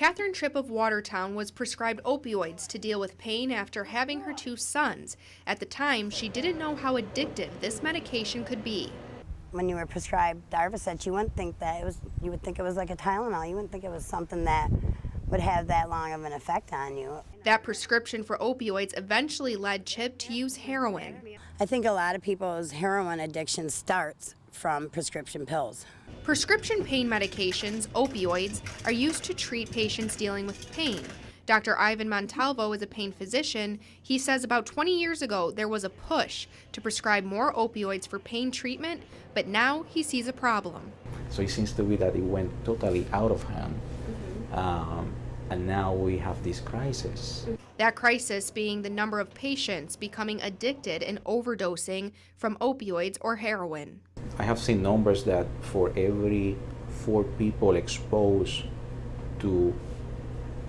Catherine Tripp of Watertown was prescribed opioids to deal with pain after having her 2 sons. At the time, she didn't know how addictive this medication could be. When you were prescribed Darvocet, you wouldn't think that you would think it was like a Tylenol. You wouldn't think it was something that would have that long of an effect on you. That prescription for opioids eventually led Chip to use heroin. I think a lot of people's heroin addiction starts from prescription pills. Prescription pain medications, opioids, are used to treat patients dealing with pain. Dr. Ivan Montalvo is a pain physician. He says about 20 years ago there was a push to prescribe more opioids for pain treatment, but now he sees a problem. So it seems to be that it went totally out of hand, and now we have this crisis. That crisis being the number of patients becoming addicted and overdosing from opioids or heroin. I have seen numbers that for every 4 people exposed to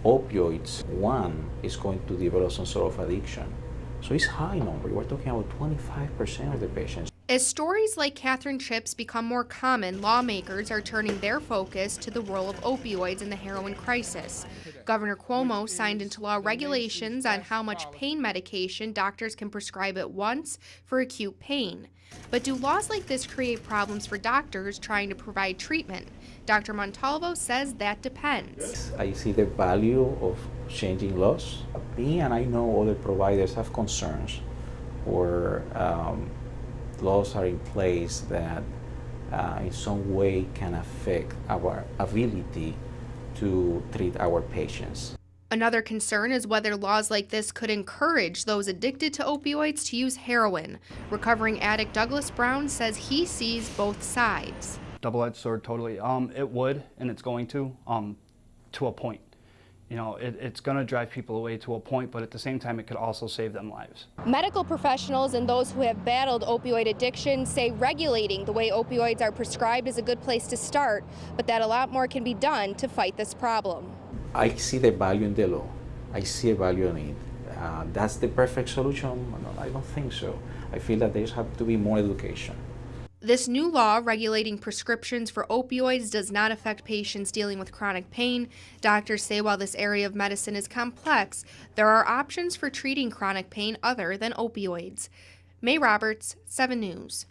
opioids, 1 is going to develop some sort of addiction. So it's a high number. We're talking about 25% of the patients. As stories like Catherine Tripp's become more common, lawmakers are turning their focus to the role of opioids in the heroin crisis. Governor Cuomo signed into law regulations on how much pain medication doctors can prescribe at once for acute pain. But do laws like this create problems for doctors trying to provide treatment? Dr. Montalvo says that depends. I see the value of changing laws. Me and I know other providers have concerns or laws are in place that in some way can affect our ability to treat our patients. Another concern is whether laws like this could encourage those addicted to opioids to use heroin. Recovering addict Douglas Brown says he sees both sides. Double-edged sword, totally. It would, and it's going to a point. You know, it's going to drive people away to a point, but at the same time, it could also save them lives. Medical professionals and those who have battled opioid addiction say regulating the way opioids are prescribed is a good place to start, but that a lot more can be done to fight this problem. I see the value in the law. I see a value in it. That's the perfect solution? No, I don't think so. I feel that there has to be more education. This new law regulating prescriptions for opioids does not affect patients dealing with chronic pain. Doctors say while this area of medicine is complex, there are options for treating chronic pain other than opioids. May Roberts, 7 News.